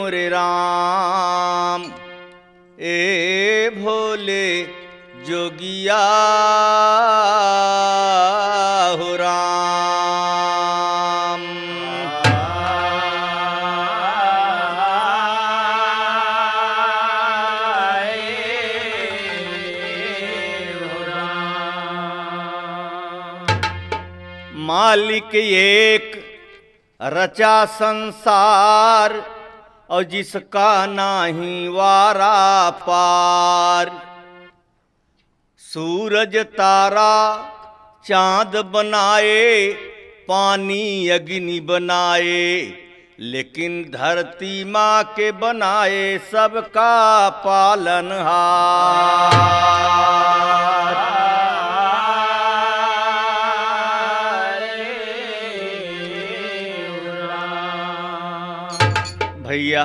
मोरे राम, ए भोले जोगिया हो राम। मालिक एक रचा संसार, और जिसका नाही वारा पार। सूरज तारा चांद बनाए, पानी अग्नि बनाए, लेकिन धरती माँ के बनाए सबका पालनहार। भैया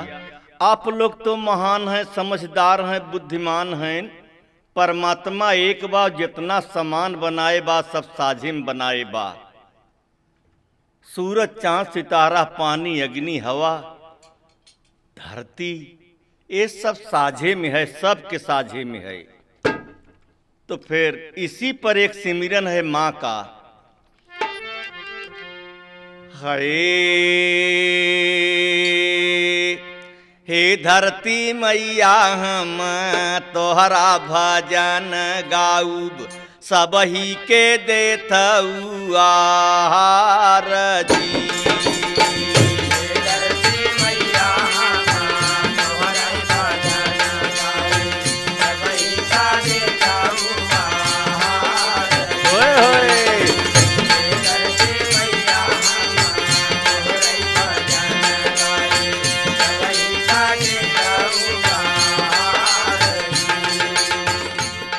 आप लोग तो महान हैं, समझदार हैं, बुद्धिमान हैं। परमात्मा एक बा, जितना समान बनाए बा सब साझे में बनाए बा। सूरज चांद सितारा पानी अग्नि हवा धरती, ये सब साझे में है, सब के साझे में है। तो फिर इसी पर एक सिमरन है माँ का। हे धरती मैया हम तोहरा भजन गाऊब, सबही के देथऊ आहार जी।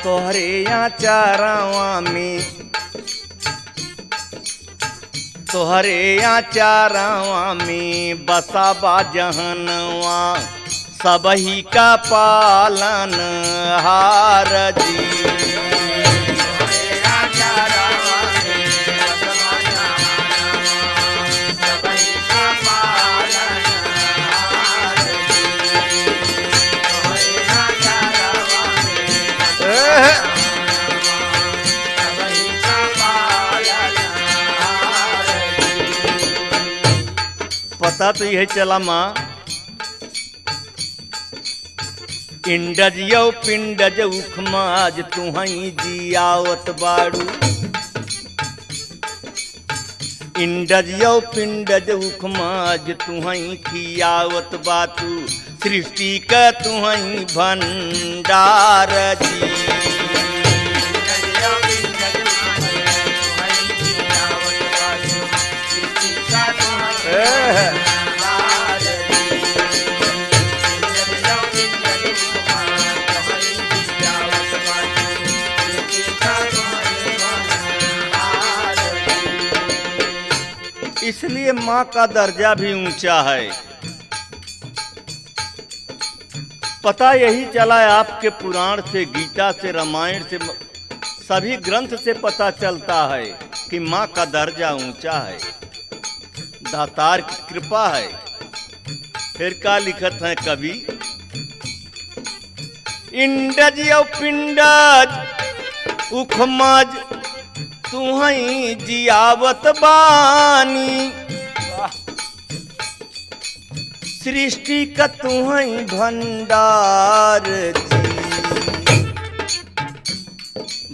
तोहरे यहाँ चारावा में, तोहरे यहाँ चारावा में बसा बा जहनवा, सबही का पालन हार जी। पता तो यही चला माँ, इंडज यौ पिंडज उखमाज तुहई जियावत बाड़ू। इंडज यौ पिंडज उखमाज तुहई खियावत बातू, सृष्टि का तुहई भंडार जी। इसलिए माँ का दर्जा भी ऊंचा है। पता यही चला है आपके पुराण से, गीता से, रामायण से, सभी ग्रंथ से पता चलता है कि माँ का दर्जा ऊंचा है, दातार की कृपा है। फिर का लिखत है कवि, इंडज यौ पिंडज उखमज तुहई जियावत बानी, सृष्टि का तुहई भंडार जी।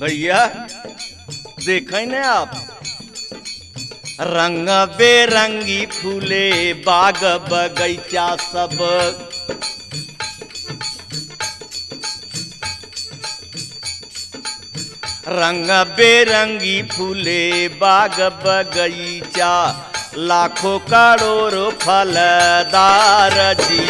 भैया देखें न आप, रंग बेरंगी फूले बाग बगीचा सब, रंग बेरंगी फूले बाग बगीचा, लाखों करोड़ों फलदार जी।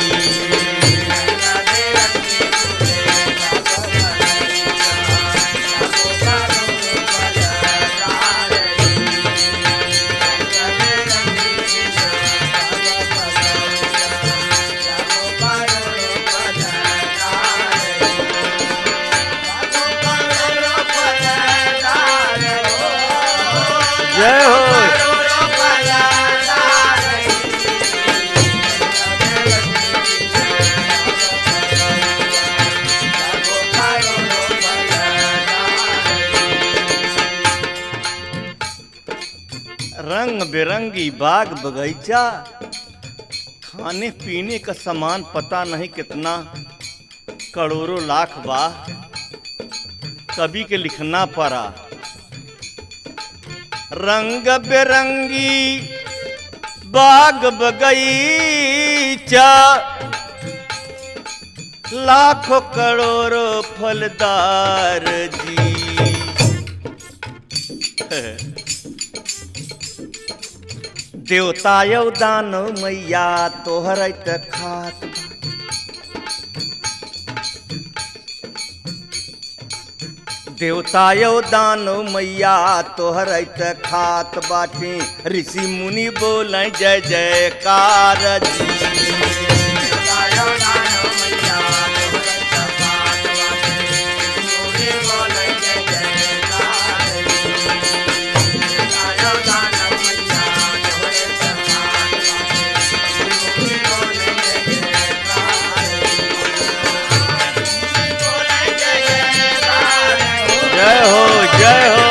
जय हो। बेरंगी बाग बगीचा, खाने पीने का सामान पता नहीं कितना, करोड़ों लाख बा। कवि के लिखना पड़ा। रंग बेरंगी बाग बगीचा, लाखों करोड़ों फलदार जी। देवता यौ दानो मैया तोहर त खात बा। देवता यौ दानो मैया तोहर त खात बाटे, ऋषि मुनि बोले जय जयकार जी। जय हो जय हो।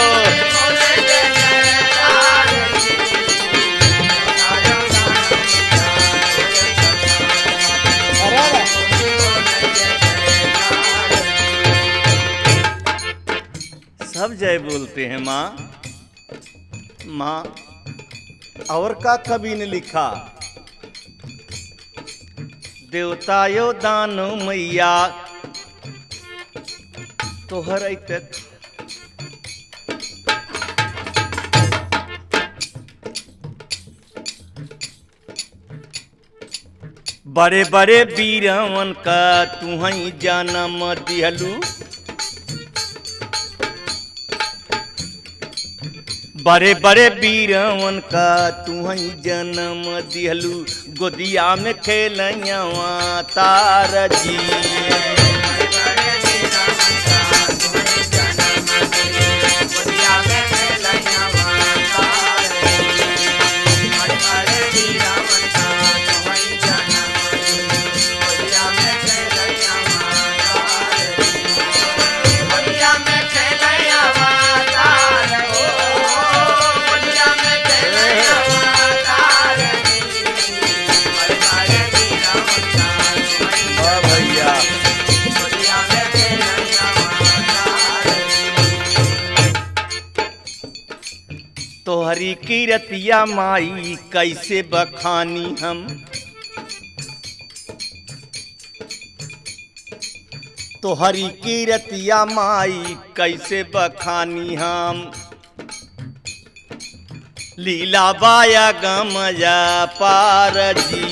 सब जय बोलते हैं माँ। माँ और का कवि ने लिखा, देवता यो दानो मैया तोहर तक। बड़े बड़े वीरवन का तुहई जन्म दिहलू, बड़े बड़े वीरवन का तुहई जन्म दिहलू, गोदिया में खेलैया तार जी। तोहरी कीरतिया माई कैसे बखानी हम, तोहरी कीरतिया माई कैसे बखानी हम। लीला बाया गमया पार जी।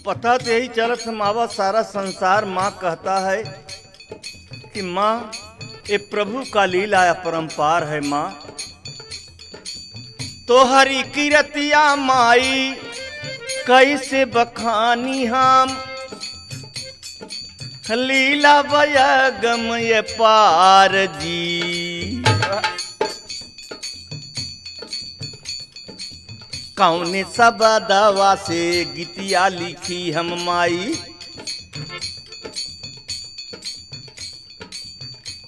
पता तो यही चलत मावा सारा संसार माँ कहता है कि माँ ये प्रभु का लीला अपरंपार है। माँ तोहरी कीरतिया माई कैसे बखानी हम, लीला बया गम ये पार जी। कौने सब दवा से गीतिया लिखी हम माई,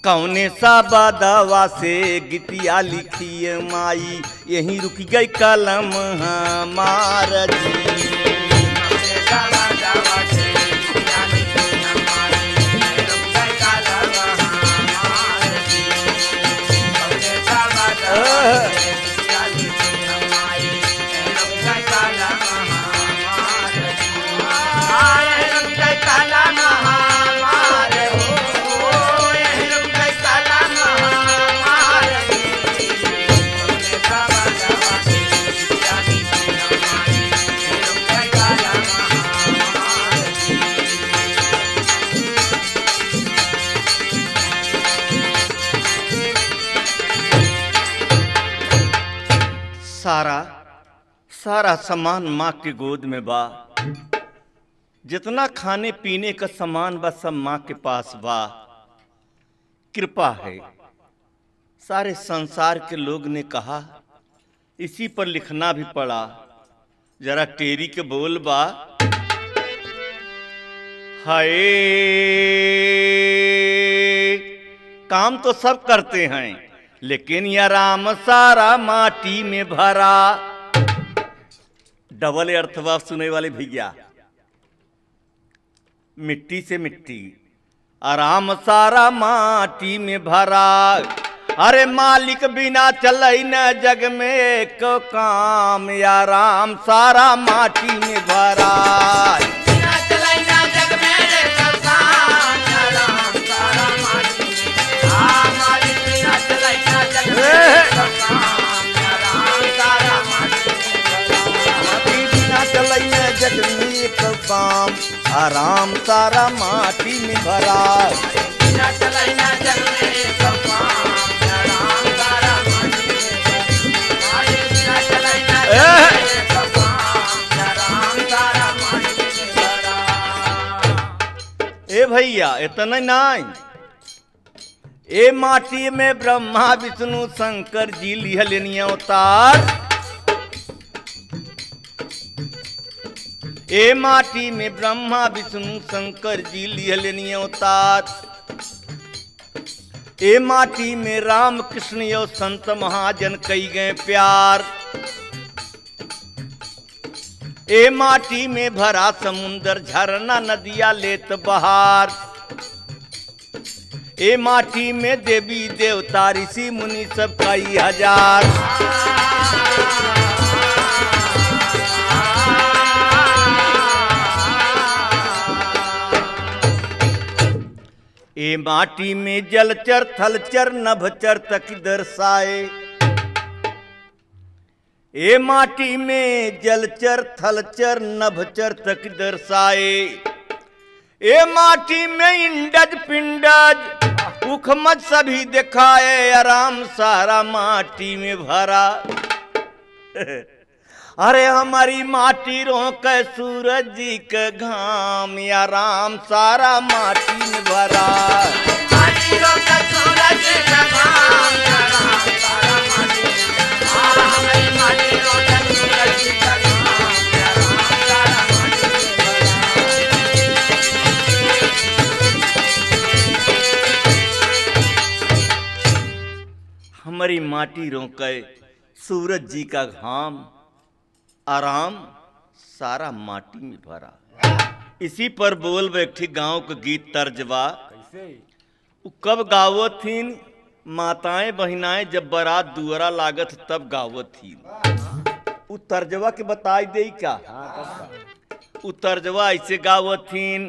कौने सब दवा से गीतिया लिखी माई, यहीं रुक गई कलम हमार जी। सारा सारा सामान माँ के गोद में बा। जितना खाने पीने का सामान बा सब माँ के पास बा। कृपा है। सारे संसार के लोग ने कहा, इसी पर लिखना भी पड़ा। जरा टेरी के बोल बा। हाय, काम तो सब करते हैं लेकिन यह राम सारा माटी में भरा। डबल अर्थवा सुने वाले भैया, मिट्टी से मिट्टी, आराम सारा माटी में भरा। अरे मालिक बिना चलई न जग में को काम, या राम सारा माटी में भरा। बिना चलई ना जग में को काम, या राम सारा माटी में भरा। मालिक बिना चलई ना जग में को काम, या राम सारा माटी में भरा। बिना चलई न जग में को काम, आराम सारा माटी में भरा। बिना चलई ना जग में को काम, या राम सारा माटी में भरा। बिना चलई ना जग में को काम, या राम सारा माटी में भरा। ए भैया इतना नहीं, ए माटी में ब्रह्मा विष्णु शंकर जी लिहलेनी अवतार। ए माटी में ब्रह्मा विष्णु शंकर जी लिहलेनी अवतार। ए माटी में राम कृष्ण यो संत महाजन कई गए प्यार। ए माटी में भरा समुंदर झरना नदिया लेत बहार। ए माटी में देवी देवता ऋषि मुनि सब कई हजार। ए माटी में जलचर थलचर नभचर तक दर्शाए। ए माटी में जलचर थलचर नभचर तक दर्शाए। ए माटी में इंडज पिंडज उखमज सभी दिखाए। आराम सारा माटी में भरा। अरे हमारी माटी रोक सूरज जी के घाम, या राम सारा माटी में भरा। माटी रोक सूरज का घाम, या राम सारा माटी में भरा। हमारी माटी रोक सूरज का घाम, या राम सारा माटी में भरा। हमारी माटी रोके सूरज जी का घाम, आराम सारा माटी में भरा। इसी पर बोल बैठी गांव के गीत तर्जवा। उ कब गावत थीन? माताएं बहिनाएं जब बारात दुआरा लागत तब गावत थीन। उ तर्जवा के बताई दे क्या? उ तर्जवा ऐसे गावत थीन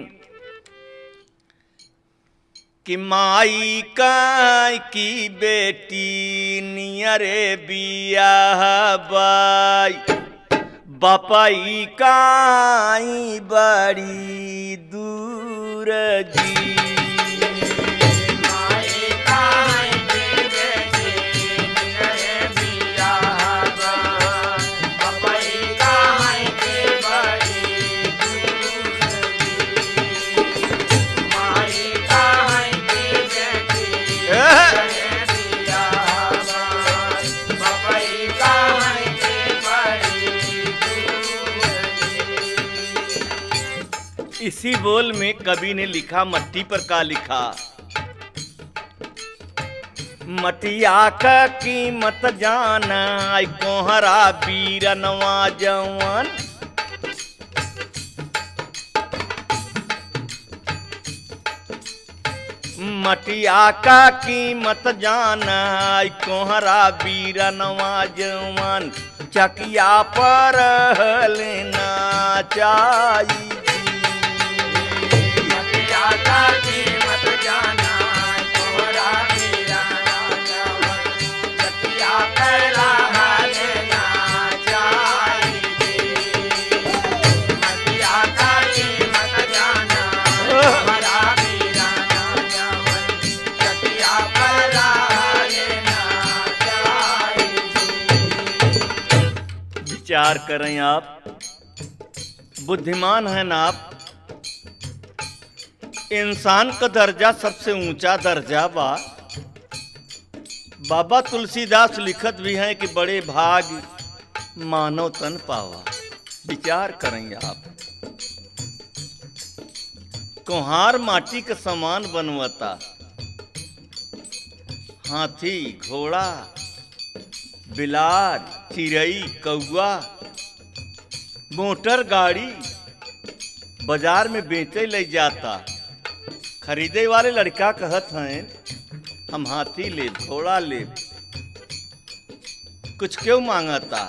कि माई काई की बेटी नियरे बियाह बाई, बापाई काई बड़ी दूर जी। माई काई की बेटी नियरे बियाह बाई, बापाई काई की बड़ी दूर जी। माई काई की बेटी नियरे बियाह बाई, बापाई काई की बड़ी दूर जी। इसी बोल में कवि ने लिखा, मट्टी पर का लिखा? मटिया का कीमत जाना आई कोहरा बीरनवा जवान। मटिया का कीमत जाना आई कोहरा बीरनवा जवान। चकिया पर लेना चाहिए। मटिया का कीमत जाना कोहरा बीराना जवान। चकिया पर लेना चाहिए। मटिया का कीमत जाना कोहरा बीराना जवान। चकिया पर लेना चाहिए। विचार करें आप, बुद्धिमान हैं ना आप। इंसान का दर्जा सबसे ऊंचा दर्जा बा। बाबा तुलसीदास लिखत भी हैं कि बड़े भाग मानव तन पावा। विचार करेंगे आप, कुम्हार माटी का सामान बनवता, हाथी, घोड़ा, बिलार, चिड़ई, कौआ, मोटर गाड़ी बाजार में बेचे ले जाता। खरीदे वाले लड़का कहत हैं हम हाथी ले, घोड़ा ले, कुछ क्यों मांगता,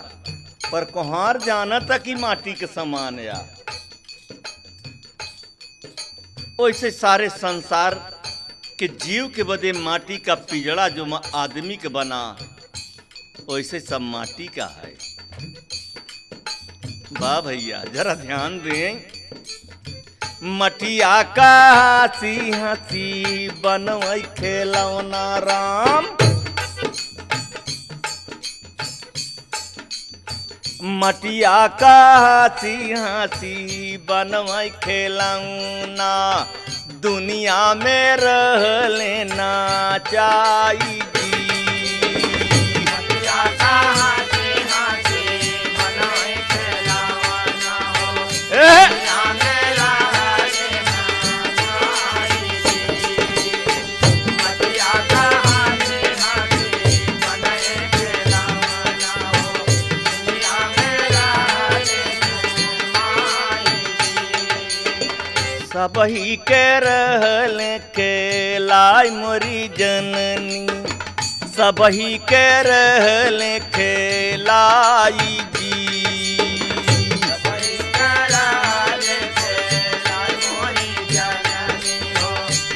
पर कुम्हार जानता कि माटी के समान या। वैसे सारे संसार के जीव के बदे माटी का पिजड़ा जो आदमी के बना, वैसे सब माटी का है। वाह भैया, जरा ध्यान दें। मटिया का हंसी हंसी बनवै खेलौना राम, मटिया का हंसी हंसी बनवै खेलौना, दुनिया में रह लेना चाहिए। मटिया का हंसी हंसी बनवै खेलौना हो, दुनिया में रह लेना चाहिए। मटिया का हंसी हंसी बनवै खेलौना हो, दुनिया में रह लेना चाहिए। सबही के रहल के लाई मोरी जननी, सबही के रहल के लाई जी। सबही कराल खेलाई मोरी जननी हो,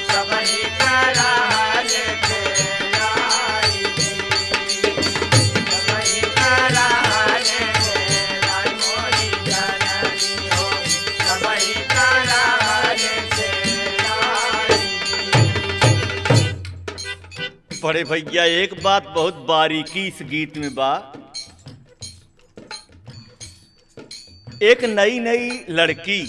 सबही कराल खेलाई जी। सबही कराल खेलाई मोरी जननी हो, सबही कराल खेलाई जी। बड़े भैया, एक बात बहुत बारीकी इस गीत में बा। एक नई लड़की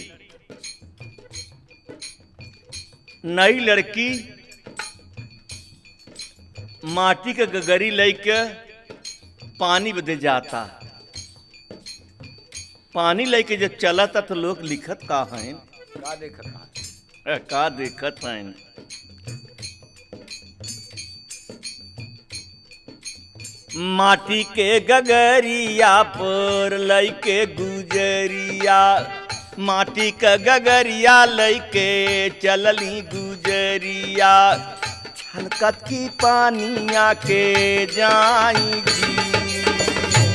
माटी के गगरी लेके पानी बदे जाता। पानी लेके जब चलता तो लोग लिखत का हैं, का देखता का देखत हैं। माटी के गगरिया पर लइके गुजरिया, माटी का गगरिया लइके चलली गुजरिया, छलकत की पानिया के जाई जी।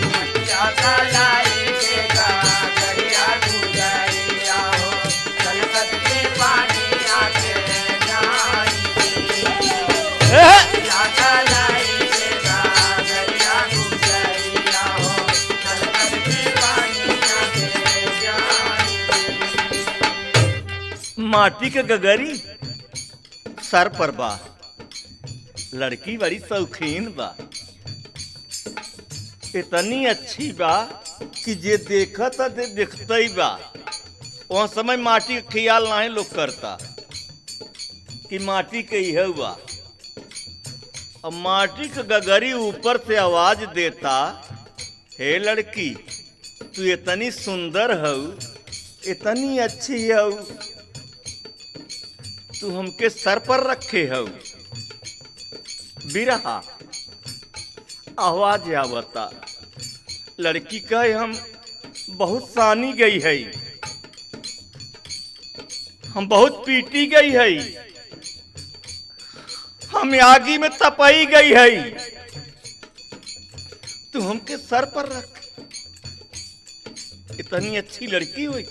मटिया का लाई के गगरिया गुजरिया हो, छलकत के पानिया के जाई जी। मटिया का लाई के गगरिया गुजरिया हो, छलकत के पानिया के जाई जी। माटी के गगरी सर पर बा, लड़की बड़ी शौकीन बा, इतनी अच्छी बा कि जे देखत देखते ही बा। वहाँ समय माटी के ख्याल नहीं लोग करता कि माटी के ही हुआ। अब माटी के गगरी ऊपर से आवाज देता, हे लड़की तू इतनी सुंदर हो, इतनी अच्छी हो, तू हमके सर पर रखे हो। बिरहा आवाज आवता, लड़की कहे हम बहुत सानी गई है, हम बहुत पीटी गई है, हम आगी में तपई गई है, तू हमके सर पर रख। इतनी अच्छी लड़की हुई।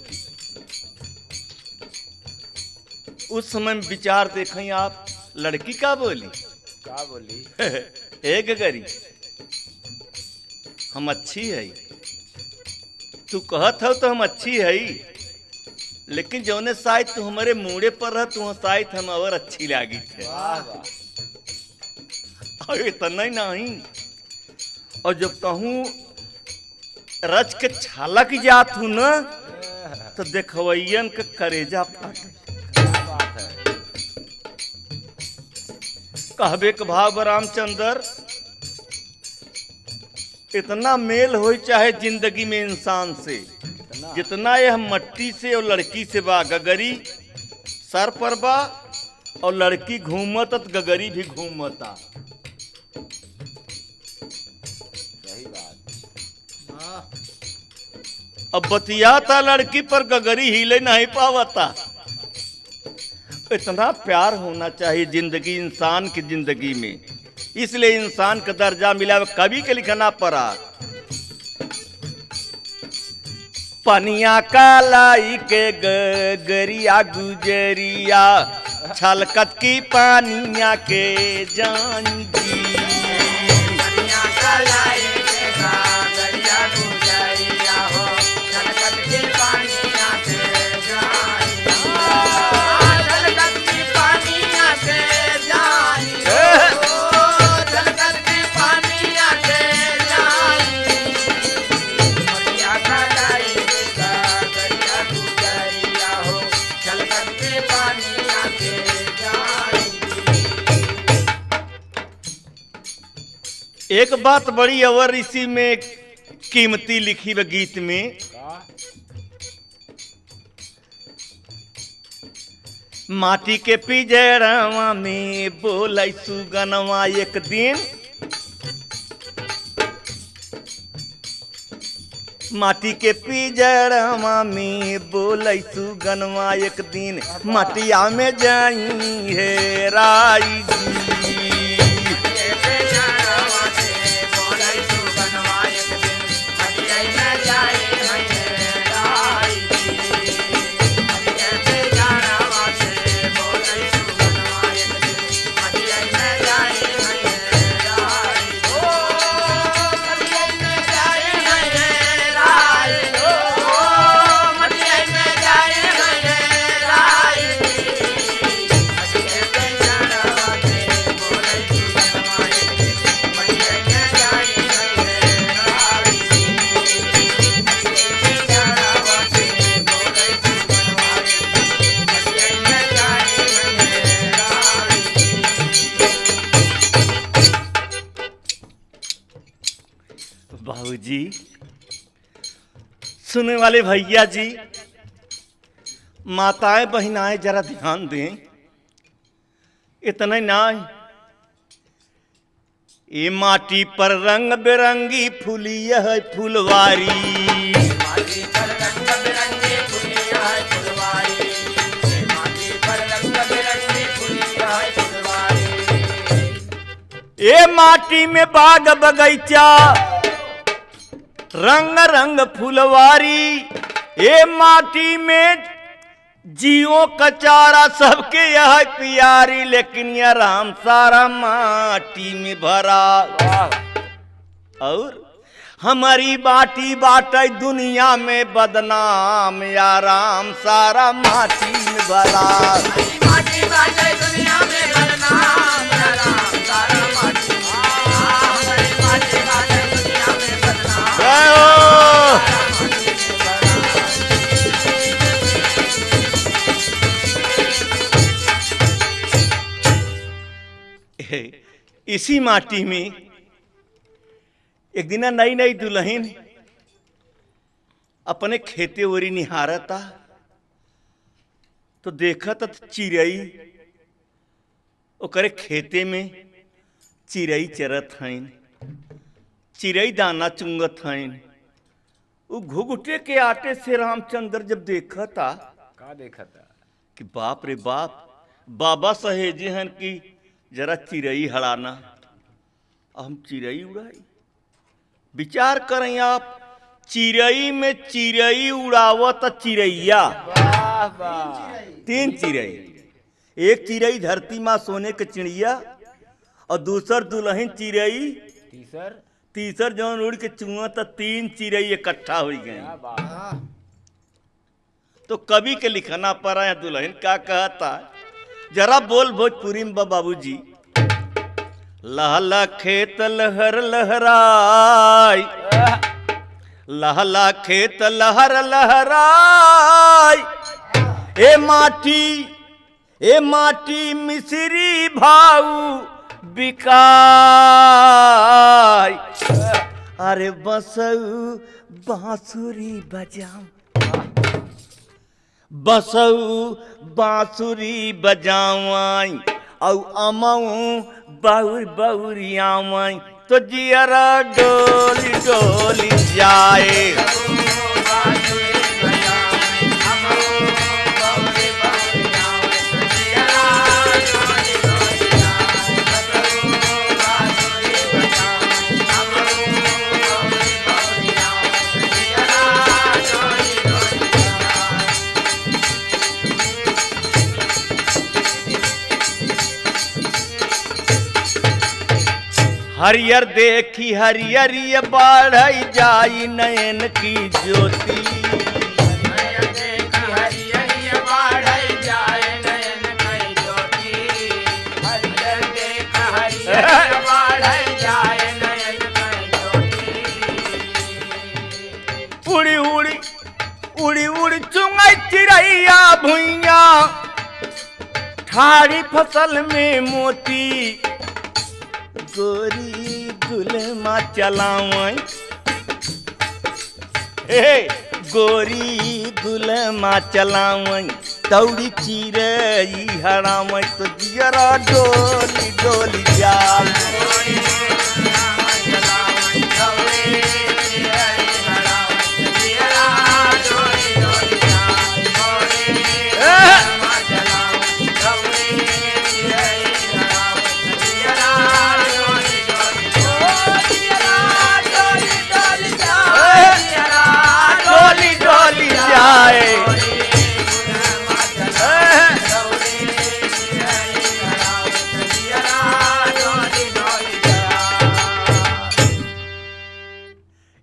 उस समय में विचार देखें आप, लड़की का बोली, का बोली? हे गगरी हम अच्छी है, तू कहत हो तो हम अच्छी है, लेकिन जौने शायद तू हमारे मुड़े पर रह, तू शायद हम और अच्छी लागी थे। वाह वाह। और इतना ही नहीं, और जब कहूँ रच के छलक जात हूँ न तो देखवैयन के करेजा फाटे। बात है। कहबे के भाव रामचंद्र, इतना मेल हो चाहे जिंदगी में इंसान से जितना यह मट्टी से और लड़की से बा। गगरी सर पर बा और लड़की घूमत तो गगरी भी घूमता। सही बात। अब बतियाता लड़की पर गगरी हिले नहीं पावता। इतना प्यार होना चाहिए जिंदगी इंसान की जिंदगी में, इसलिए इंसान का दर्जा मिला। कवि के लिखना पड़ा, पनिया कालाई के गगरिया गुजरिया छलकत की पानिया के जानी। पनिया कालाई के गगरिया गुजरिया हो छलकत की पानिया के जानी। छलकत की पानिया के जानी। छलकत की पानिया के जानी। पनिया कालाई के गगरिया गुजरिया हो छलकत की पानिया के जानी। एक बात बड़ी अवर इसी में कीमती लिखी व गीत में, माटी के पिजड़वा में बोलै सुगनवा एक दिन। माटी के पिजड़वा में बोलै सुगनवा एक दिन, मटिया में जाई है राई जी। बाबूजी, सुनने वाले भैया जी, माताएं बहनाएं जरा ध्यान दें। इतना ना, ये माटी पर रंग बिरंगी फुलिया है फुलवारी। माटी पर रंग बिरंगी फुलिया है फुलवारी। माटी पर रंग बिरंगी फुलिया है फुलवारी। ये माटी में बाग बगीचा रंग रंग फुलवारी। ये माटी में जियो कचारा सबके यह प्यारी, लेकिन यह राम सारा माटी में भरा। और हमारी बाटी बाटे दुनिया में बदनाम, या राम सारा माटी में भरा। माटी बाटे दुनिया में बदनाम, या राम सारा माटी। हमारी माटी बाटे दुनिया में बदनाम। जय हो। इसी माटी में एक दिन नई नई दुल्हन अपने खेते ओरी निहारता तो देखा तो चिड़ई ओकरे खेते में चिड़ई चरत हईन, चिड़ई दाना चुंगत हईन। वो घुघुटे के आटे से रामचंद्र जब देखा था का देखा था कि बाप रे बाप, बाबा सहेजे हैं कि जरा चिड़ई हड़ाना, हम चिड़ई उड़ाई। विचार करें आप, चिड़ई में चिड़ई उड़ावत चिड़ैया। वाह वाह। तीन चिड़ई, एक चिड़ई धरती माँ सोने के चिड़िया और दूसर दुल्हन चिड़ई, तीसर जौन उड़ के चुआ तो तीन चिड़ई इकट्ठा हो गए। तो कवि के लिखना पड़ा है दुल्हन क्या कहता, जरा बोल भोजपुरी में बाबूजी। लहला खेत लहर लहराई, लहला खेत लहर लहराय, ए माटी मिसरी भाऊ बिकाय। अरे बसऊ बांसुरी बजाऊं, बसऊ बांसुरी बजावाई, औ अमऊ बहुर बहुरियावाई, तो जियरा डोली डोली जाए। हरियर देखी हरियरिय बाढ़ जाई नयन की ज्योति। हरियर देखी हरियरिय बाढ़ जाए नयन की ज्योति। हरियर देख हरियरिय बाढ़ जाए नयन की ज्योति। उड़ी उड़ी उड़ी उड़ी चुंगई चिड़ैया भुइया, ठाड़ी फसल में मोती। गोरी गुलमा चलावई, गोरी गुलमा चलावई, दौड़ी चिरई हरावई, तो जियरा डोली डोली जाए।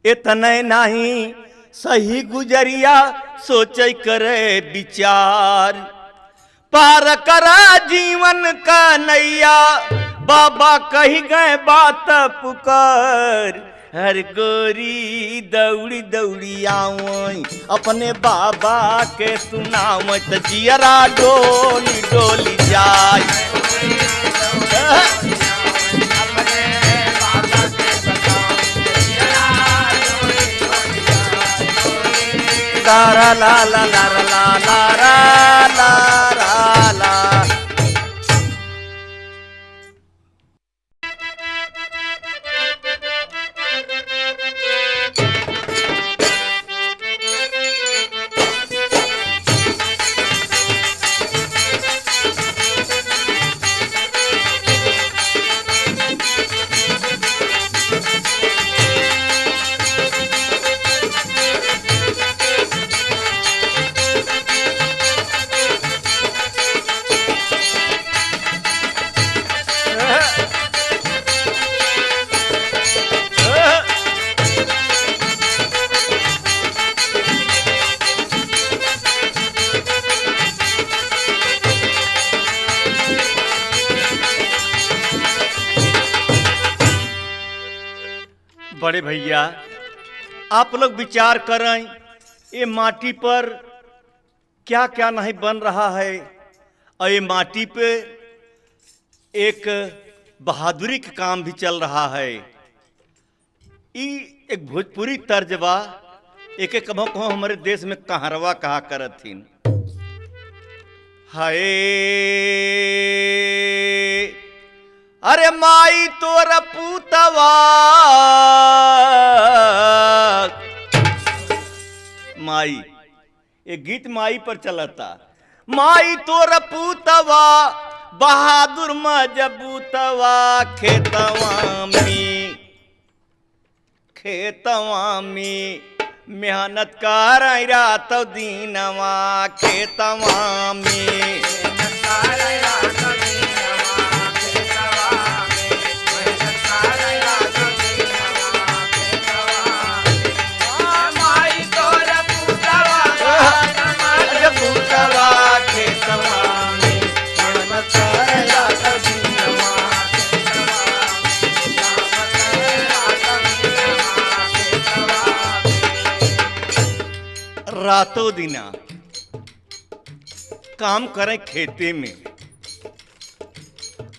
इतने नहीं सही गुजरिया सोचे करे विचार, पार करा जीवन का नैया, बाबा कही गए बात पुकार। हर गोरी दौड़ी दौड़ी आवई, अपने बाबा के सुनावई, तो जियरा डोली डोली जाए। ला ला ला ला ला ला ला ला ला। बड़े भैया आप लोग विचार करें, ये माटी पर क्या क्या नहीं बन रहा है, और ये माटी पे एक बहादुरी का काम भी चल रहा है। एक भोजपुरी तर्जबा, एक एक कहो कहो हमारे देश में कहरवा कहा करत थीन। हाय अरे माई तोर पूतवा, माई एक गीत माई पर चलता। माई तोर पूतवा बहादुर मजबूतवा, खेतवा में मेहनत कर रात दीनवा, खेतवा में रातों दिना काम करें खेते में,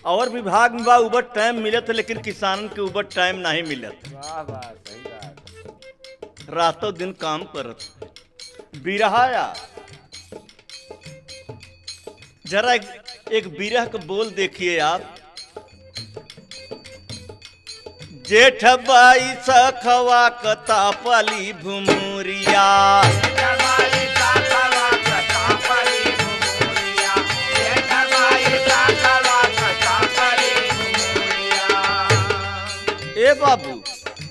और विभाग में बा उबर टाइम मिलत है, लेकिन किसानन के उबर टाइम नहीं मिलत। वाह वाह सही बात। रातों दिन काम करत बिरहाया। जरा एक बिरह का बोल देखिए आप। जेठ बाई सखवा कता पली भुमुरिया, ए बाबू,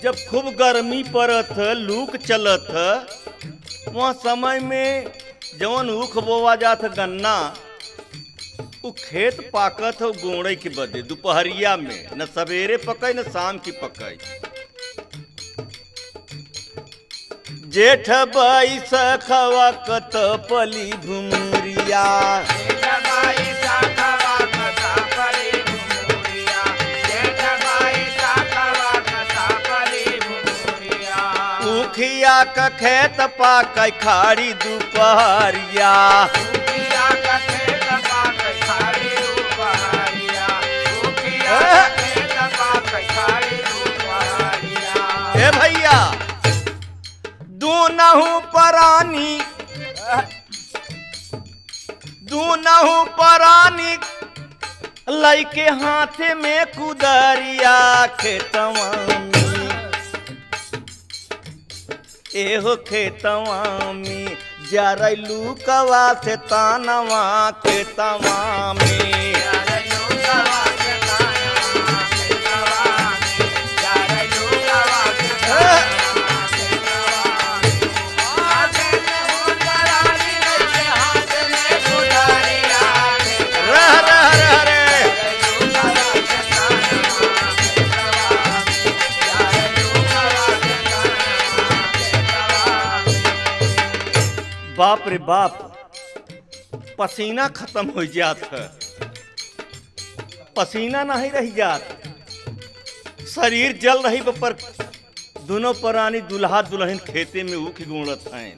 जब खूब गर्मी पड़त लूक चलत, वहाँ समय में जवन ऊख बोवा जात गन्ना, उ खेत पाकत हो गोड़े के बदे दोपहरिया में, न सवेरे पकाई न शाम की पकाई। जेठ बाई सखवा कत पली भुमुरिया, उखिया का खेत पाकई खाड़ी दोपहरिया। ए भैया, दूनहु परानी लइके हाथे में कुदरिया खेतवा में, एहो खेतवा में जरैलू कवा से तानवा खेतवा में। बाप रे बाप, पसीना खत्म हो जात है, पसीना नहीं रह जात, शरीर जल रही पर दोनों प्राणी दुल्हा दुल्हन खेते में ऊख गुणत हैं।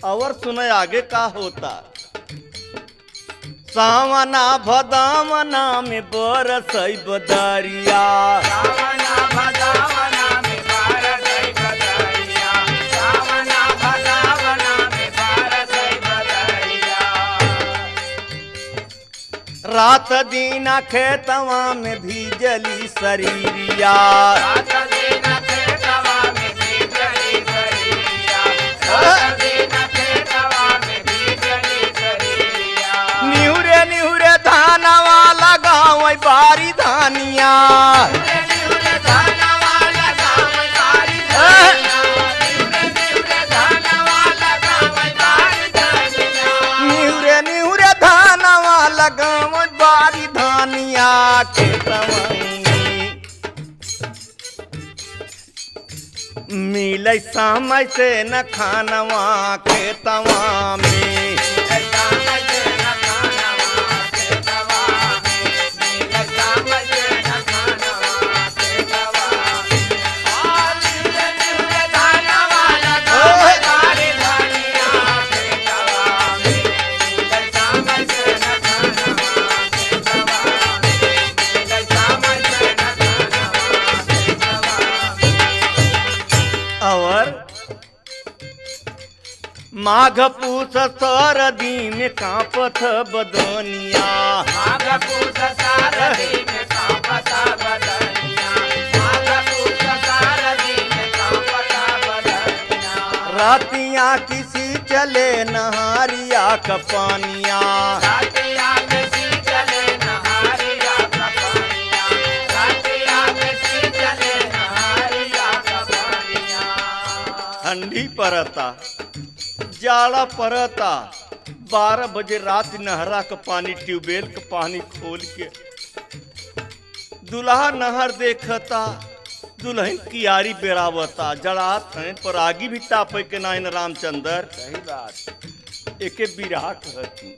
और सुने आगे का होता। सावना भदावना में बरसई बदरिया, रात दीना खेतवा में भीजली शरीरिया, निहुरे निहुरे धानवा लगाव बारी धानिया, निहुरे निहुरे धानवा लगाव बारी धानिया खेतवा में। मिलै समय से न खानवा खेतवा में, और माघ पूस सरदी में कांपत बदनिया, रातियां किसी चले नहारिया का पानिया, ठंडी पड़ता, जाड़ा पड़ता। 12 बजे रात नहरा का पानी, ट्यूबवेल का पानी खोल के दुल्हा नहर देखता, दुल्हन कियारी बेरावता, जड़ात हैं पर आगी भी तापे के नाइन रामचंद्र। सही बात। एके बिरहा कहती।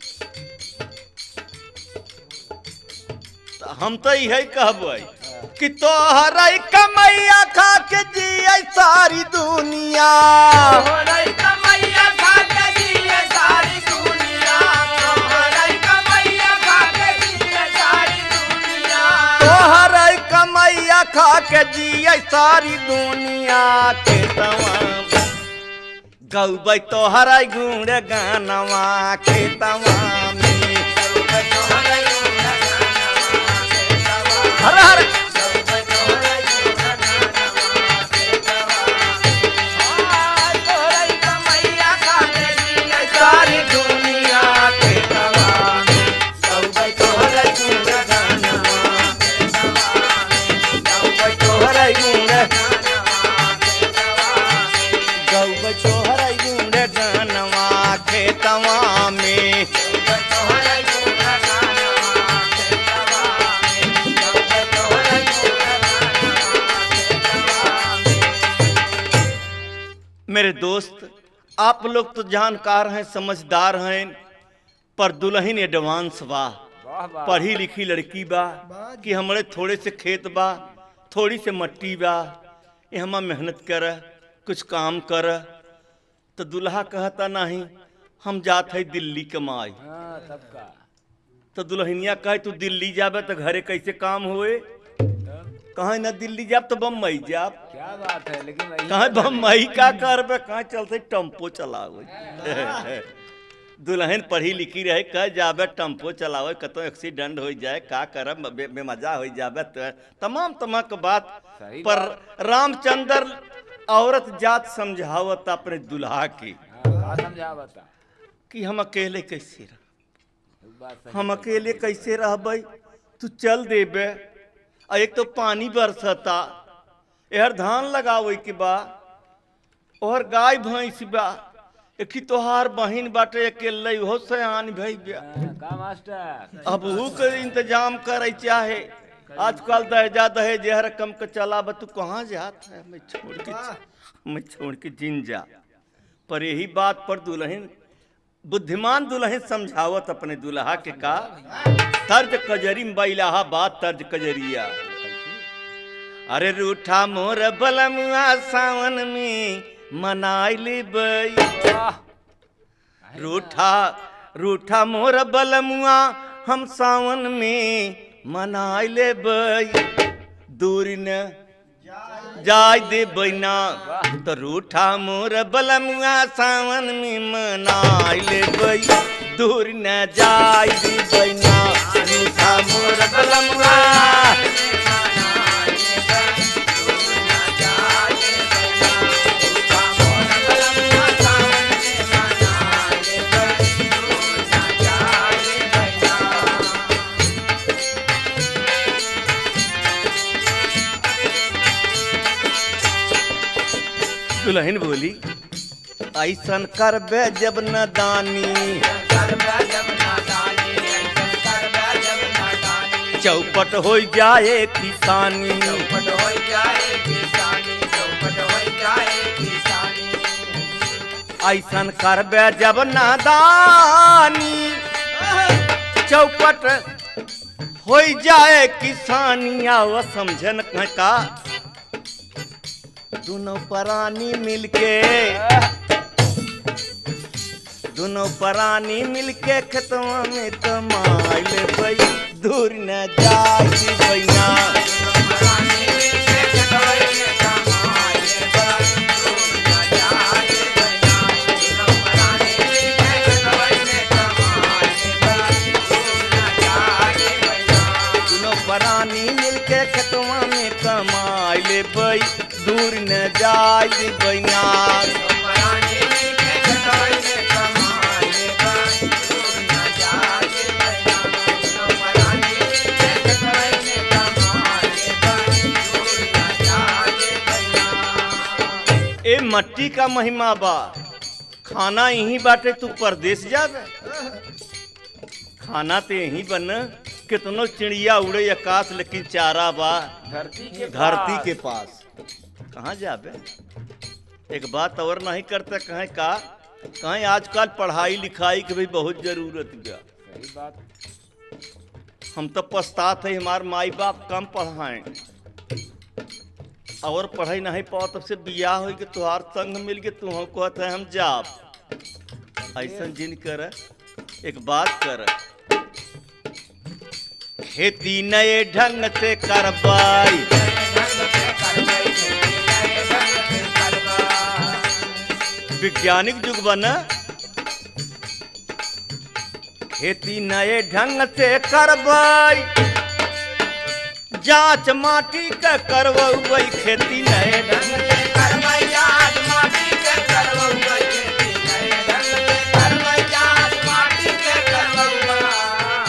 हम तो यही कहबै कि तोहरा कमैया खा के जियै सारी दुनिया, तोहरा कमैया के जिये सारी दुनिया के तमाम गौबै तोहर गुण गानवा के तमाम हर हर सारी दुनिया के तमाम गौबै तोहर गुण गानवा गौबै तोहर गुण गौबै तोहर गुण गानवा के तमाम मेरे दोस्त आप लोग तो जानकार हैं समझदार हैं पर दुल्हन एडवांस बा पढ़ी लिखी लड़की बा कि हमारे थोड़े से खेत बा थोड़ी से मट्टी बा ये हम मेहनत कर कुछ काम कर तो दुल्हा कहता नहीं हम जात है दिल्ली कमाई तो दुल्हनिया कहे तू दिल्ली जाबे तो घरे कैसे काम हुए कहाँ ना दिल्ली जाब तो बम्बई जाब क्या बात है लेकिन कहाँ बम्बई का करबे कहाँ चलते टेम्पो चलावे दुल्हन पढ़ी लिखी रहे कह जाबे टेम्पो चलावे कतो एक्सीडेंट हो जाए का करब बेमजा हो जाबे तो तमाम के बात सही पर रामचंद्र औरत जात समझावत अपने दुल्हा की समझा बता कि हम अकेले कैसे रह बात सही हम अकेले कैसे रहबै तू चल देबे और एक तो पानी बरसता यार धान लगावे के बा और गाय भैंस बा एक तोहार बहिन बाटे अकेले हो सयान भई बा का मास्टर अब ऊ के इंतजाम करे चाहे आजकल दहेजा दहेज हर कम के चला बा तू कहाँ जात है मैं छोड़ के जिन जा पर यही बात पर दुल्हन बुद्धिमान दुल्हन समझावत अपने दुल्हा के का तर्ज कजरी बैलाहा बात तर्ज कजरिया अरे रूठा मोर बलमुआ सावन में मनाई लेबै रूठा मोर बलमुआ हम सावन में मनाई लेबै दूर न जाय देबै ना तो रूठा मोर बलमुआ सावन में मनाई लेबै दूर न जाय देबै ना रूठा मोर बलमुआ दुल्हन बोली ऐसन करबे जब न दानी चौपट हो जाए किसानी ऐसन करबे जब न दानी चौपट हो जाए किसानी आव समझन का दोनों प्राणी मिलके खेतवा में कमाई लेबै दूर न जाई बैना दोनों प्राणी मिलके खेतवा में कमाई लेबै दूर न जाई बैना ए मट्टी का महिमा बा खाना यहीं बाटे तू परदेश जाबे खाना तो यहीं बन कितनो चिड़िया उड़े आकाश लेकिन चारा बा धरती के पास कहाँ जाबे एक बात और नहीं करते कहें का कहें आजकल पढ़ाई लिखाई की भी बहुत जरूरत बा सही बात हम तो पछतात है हमारे माई बाप कम पढ़ाएं और पढ़ाई नहीं पाओ तब से बियाह हो के तुहार संग मिल के तू हम कहते हैं हम जाब ऐसा जिन कर एक बात कर खेती नए ढंग से करवाई वैज्ञानिक युग बना, खेती नए ढंग से करबई, जांच माटी के करबई, खेती नए ढंग से करवई जात माटी के करवई खेती नए ढंग से करवई जात माटी के करवई।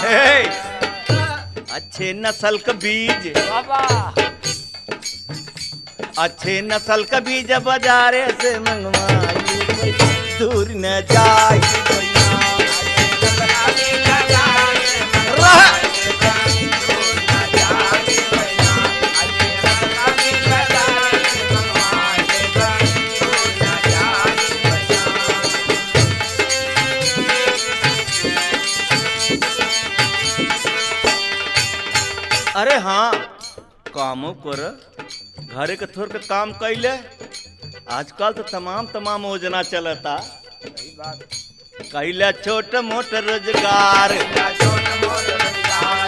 हे, अच्छे नस्ल का बीज, बाबा अच्छे नस्ल का बीज बाजारे से मंगवाई, दूर न जाए अरे हाँ, कामों कर घरे के थोड़ के काम कैले। आजकल तो तमाम योजना चलता, सही बात। कैला छोट मोट रोजगार, छोट मोट रोजगार,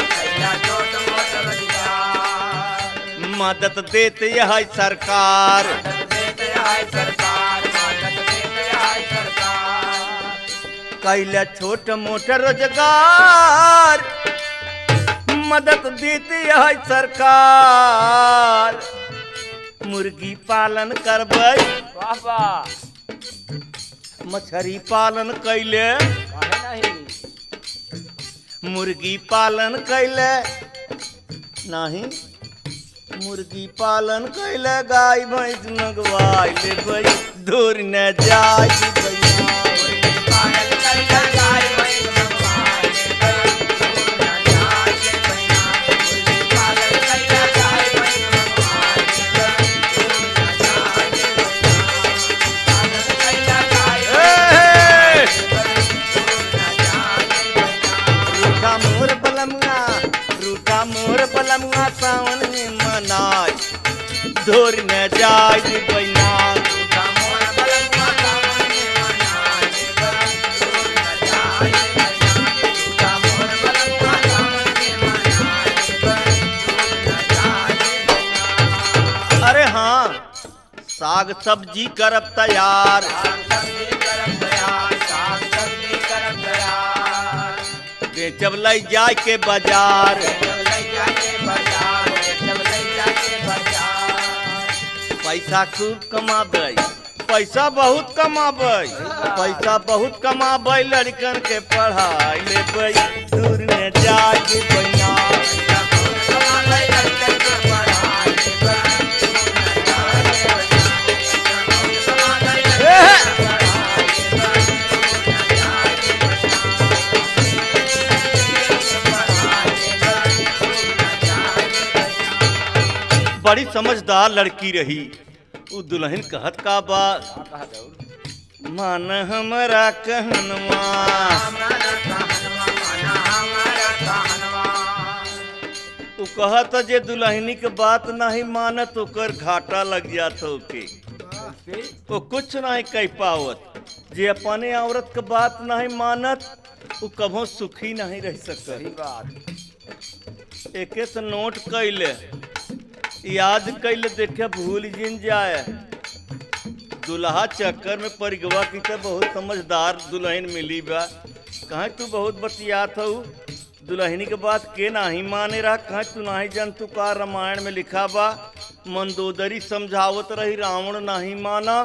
छोट मोट रोजगार, मदद देते है सरकार, मदद देते है सरकार, मदद देते है सरकार। कैला छोट मोट रोजगार, मदद देती है सरकार, मुर्गी पालन करबई, बाबा मछली पालन कैले, काहे नहीं, मुर्गी पालन कैले नहीं, मुर्गी पालन कैले, गाय भैंस मंगवाई ले, दूर न जाए पालन करके गाय भैंस मंगवाए, दूर न जाए भैया, मुर्गी पालन करके गाय भैंस मंगवाए, दूर न जाए भैया, पालन करके गाय भैंस दूर न जाए भैया। रूठा मोर बलमुआ, रूठा मोर बलमुआ, सावन में मनाई, दूर न जाए बैना, अरे हाँ, साग सब्जी करब तैयार, बेचब लई जाए के बाजार, पैसा खूब कमाबै, पैसा बहुत कमाबै, पैसा बहुत कमाबै, लड़कन के पढ़ाई लेबै, दूर न जाए के बैना, बड़ी समझदार लड़की रही। उ दुल्हन कहत का बात, मान हमरा कहनवा, उ कहत जे दुल्हनी के बात नहीं मानत, ओकर घाटा लग जात ओके, वो कुछ नहीं कह पावत, जे अपने औरत के बात नहीं मानत, उ कभो सुखी नहीं रह सकत। एके से नोट कैले, याद कैले, देखे भूल जिन जाए, दुल्हा चक्कर में पड़ गवा की तो बहुत समझदार दुल्हन मिली बा, कहाँ तू बहुत बतियात हो, दुल्हनी के बात के नहीं माने रहा, कहाँ तू नहीं जान, तू का रामायण में लिखा बा, मंदोदरी समझावत रही, रावण नहीं माना,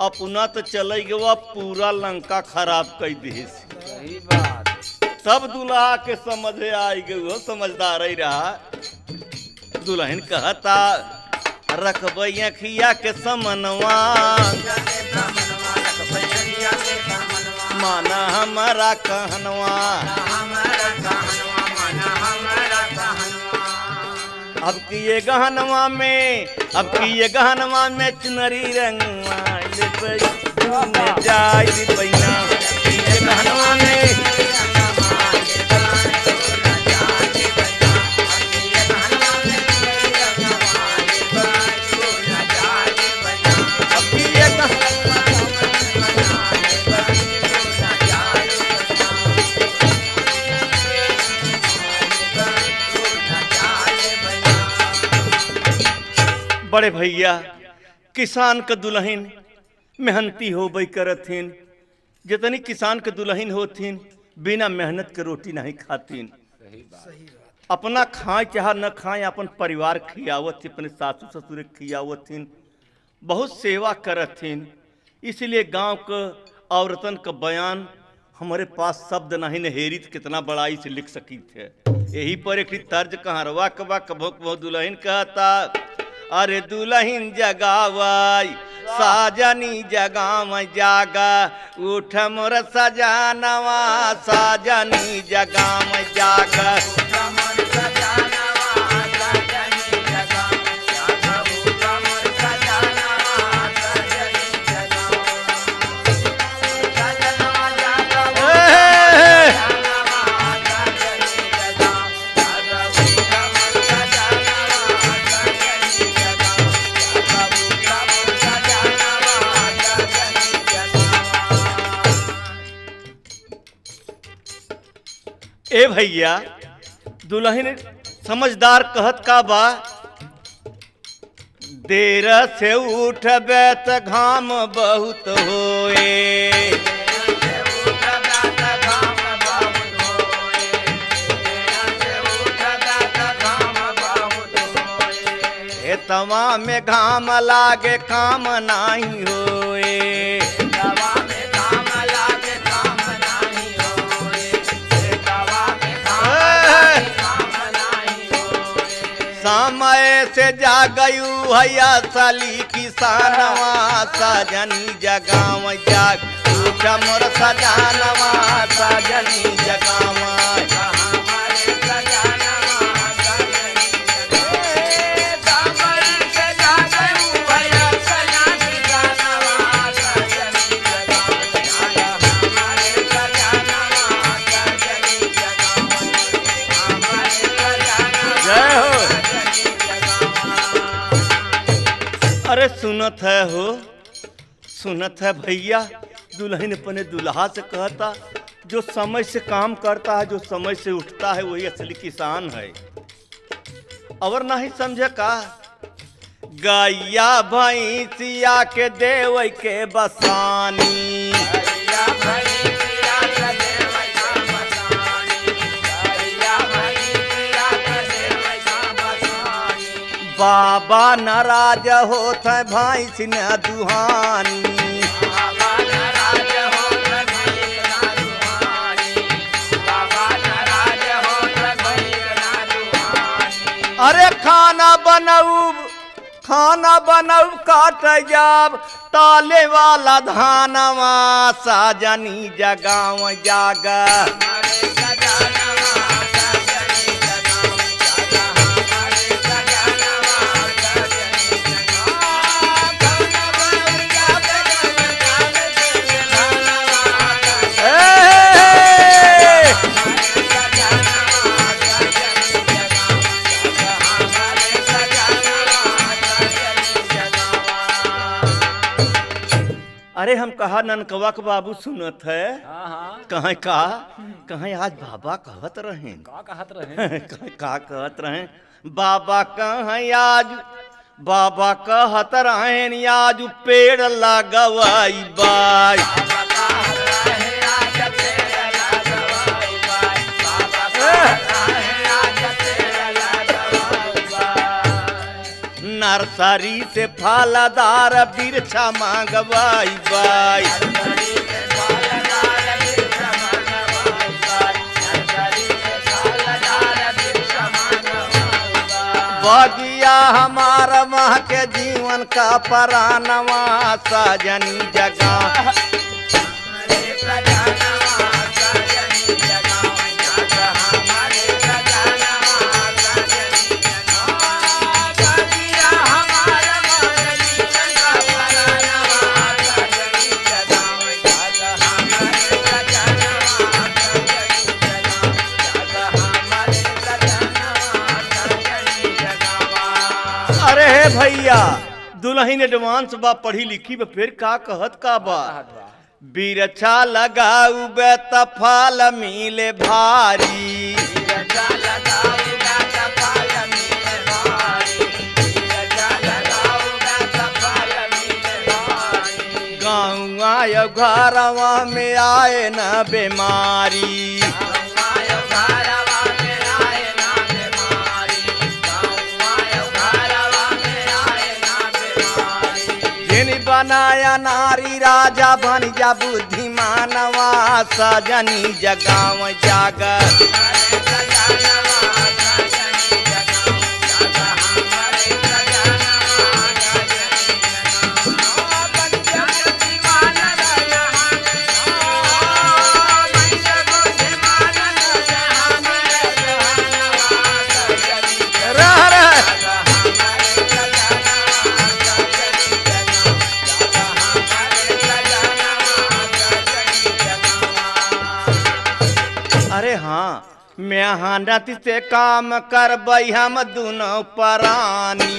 अपना तो चल गवा, पूरा लंका खराब कर दी। सही बात। तब दुल्हा के समझ आई गई, समझदार ही रहा। दुल्हन कहता, रखबई अखिया के समनवा, माना हमारा कहनवा, अब की ये गहनवा में, अब की ये गहनवा में चुनरी रंगवा, जाय बैना, ये गहनवा में बड़े भैया, किसान का दुल्हन मेहनती होबई करथिन। जितनी किसान के दुल्हन होथिन बिना मेहनत के रोटी नहीं खातीन। अपना खाए चाहे न खाए, अपन परिवार खियावत थी, अपने सासू ससुर खियावथिन, बहुत सेवा करथिन। इसलिए गांव के औरतन का बयान हमारे पास शब्द नहीं नहेरी तो कितना बड़ाई से लिख सकी थे। यही पर एक तर्ज कहारवा कबा कभो कभो दुल्हन कहता, अरे दुल्हन जगावाई साजनी जगाम जागा, उठ मोर सजानवा साजनी जगाम जागा। ए भैया दुल्हन समझदार कहत का बा, देर से उठबे त घाम बहुत होए, तवा में घाम लागे काम नहीं होए। समय से जागयू भैया साली किसानवा साजनी जगाव जाग, उठ मोर सजानवा साजनी जगावा। अरे सुनत है हो, सुनत है भैया, दुल्हन अपने दुल्हा से कहता, जो समय से काम करता है, जो समय से उठता है, वही असली किसान है। और नहीं समझे का, गैया भैंसिया के देव के बसानी, बाबा नाराज होत है भैंस न दुहानी, अरे खाना बनाऊ काट जाब, ताले वाला धानवा साजनी जगाव जागा। अरे हम कहा ननकवा के बाबू सुनत है, कहाँ कहाँ आज बाबा कहत रहे, का कहत रहे, बाबा कहाँ आज बाबा कहत रहे आज पेड़ लगवाई बाई। नर्सरी से फलदार बिरछा मांगवाई बाई, बगिया हमारा माँ के जीवन का परानवा साजनी जगा। अरे हे भैया दुल्हन एडवांस बा, पढ़ी लिखी बा, फिर का कहत का बा, बिरछा लगाऊ बे त फल मिले भारी, यो घरवा में आए न बीमारी। जिन बनाया नारी राजा बन जा बुद्धिमानवा सजनी जगाव जागर। अरे हाँ मेहनत से काम करबै हम दोनों प्राणी।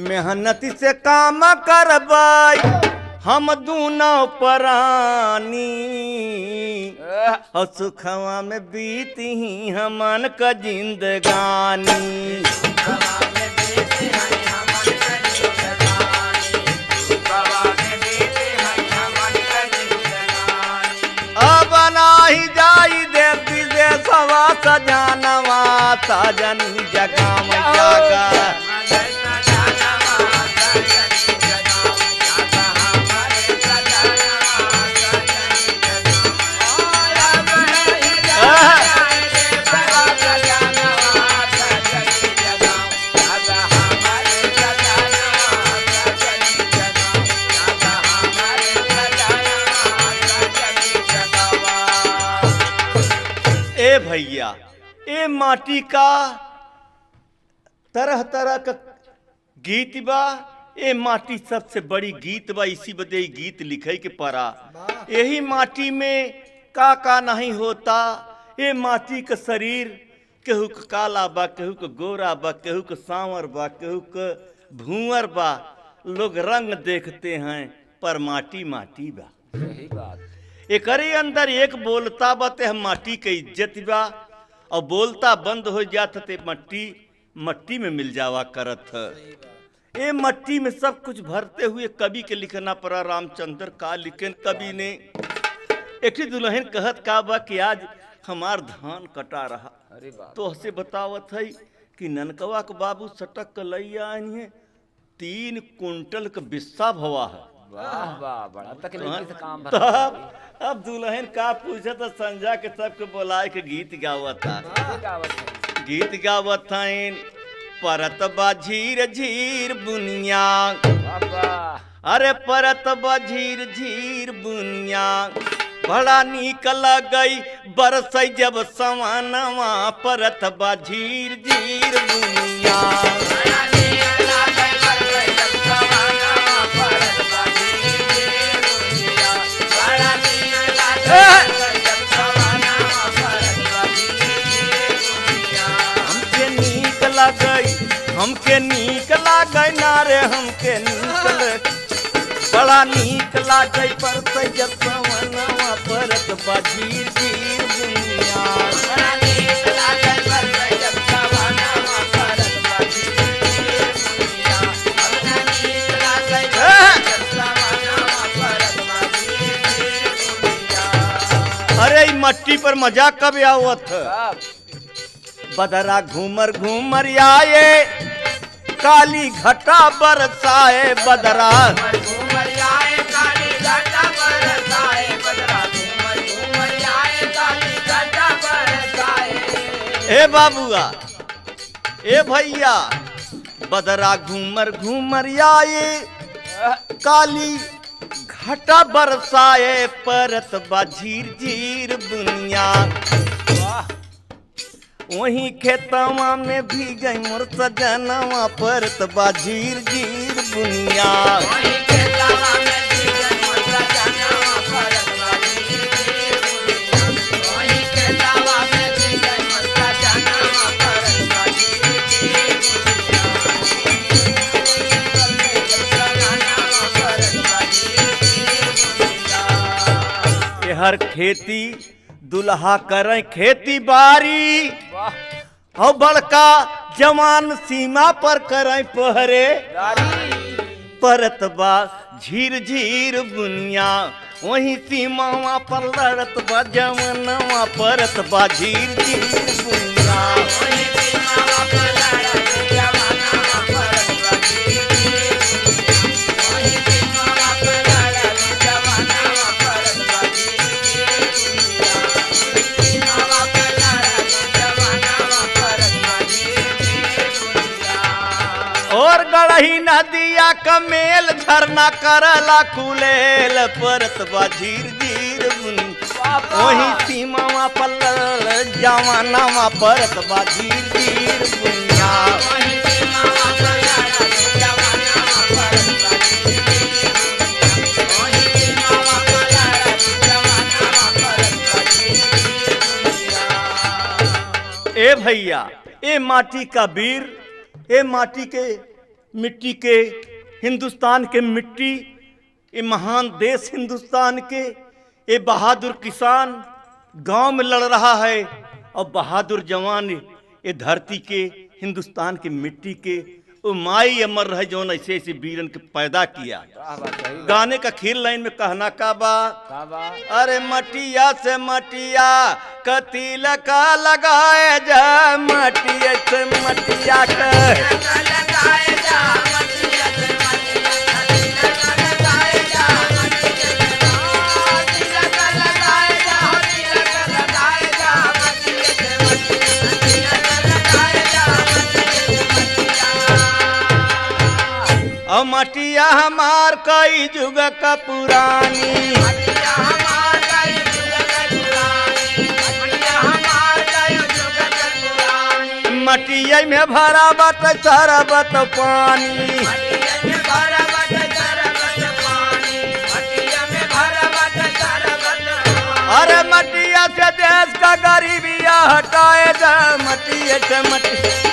मेहनत से काम करबै हम दोनों प्राणी। और सुखवा में बीती हमन का जिंदगानी। अब नाही जाई दे विदेशवा सजनवा सजनी जगाम जागा। ए भैया ए माटी का तरह तरह का गीत बा। ए माटी सबसे बड़ी गीत बा, इसी बदे गीत लिखे के पड़ा। यही माटी में का नहीं होता। ए माटी का शरीर केहू का काला बा, केहू का गोरा बा, केहू का सांवर बा, केहू का भूअर बा। लोग रंग देखते हैं पर माटी माटी बा। यही बात एकरे अंदर एक बोलता बा ते माटी के इज्जत बा, और बोलता बंद हो जात ते मट्टी में मिल जावा करत है। ये मट्टी में सब कुछ भरते हुए कवि के लिखना पड़ा। रामचंद्र का लिखन कवि ने एक दुल्हन कहत का बा कि आज हमार धान कटा रहा। अरे बात तो हसे बतावत है कि ननकवा के बाबू सटक के लैया है 3 कुंटल का बिस्सा भवा है। वाह वाह बड़ा तकलीफ से काम तब भरा। अब दुल्हन का पूछा तो संजा के सबके बोलाए के गीत गावत था। गीत गावत था परत बा झीर झीर बुनिया। अरे परत बा झीर झीर बुनिया बड़ा नीक लगई बरसई जब सवानवा। परत बा झीर झीर बुनिया। हमके नीक लागै ना रे हमके नीक बड़ा नीक लागै पर जब सवनवा परत बा झीर झीर बुनिया। बड़ा नीक लागै पर जब सवनवा परत बा झीर झीर बुनिया। बड़ा नीक लागै जब सवनवा परत बा झीर झीर बुनिया। अरे ई मट्टी पर मजा कब आवत है। बदरा घूमर घूमर आए काली घटा बरसाए। बदरा घूमर आए काली घटा बरसाए। बदरा घूमर घूमर आए काली घटा बरसाए। ए बाबुआ ए भैया बदरा घूमर घूमर आए काली घटा बरसाए। परत बा झीर झीर बुनिया। वहीं खेतवा में भी गई मोर सजनवा परत बा झीर झीर बुनिया। हर खेती दुल्हा करें खेती बाड़ी वाह और बड़का जवान सीमा पर करें पहरे परत बा झीर झीर बुनिया वही सीमावा पर लड़त बा जवनवा परत बा झीर झीर बुनिया और गढ़ही नदिया कमेल झरना करला कुलेल परत बा झीर झीर बुनिया वही सीमावा पर जवानवा परत बा झीर झीर बुनिया ए भैया ए माटी का वीर ए माटी के मिट्टी के हिंदुस्तान के मिट्टी ये महान देश हिंदुस्तान के ये बहादुर किसान गांव में लड़ रहा है और बहादुर जवान ये धरती के हिंदुस्तान के मिट्टी के वो माई अमर रहे जो ऐसे ऐसे वीरन के पैदा किया। गाने का खीर लाइन में कहना का बा अरे मटिया से मटिया कतील का लगाए जा मटिया से मटिया का और मटिया हमार कई जुग का पुरानी मटिया में भरा बत सारा बत पानी अरे मटिया से देश का गरीबिया हटाए जा मटिया से मटिया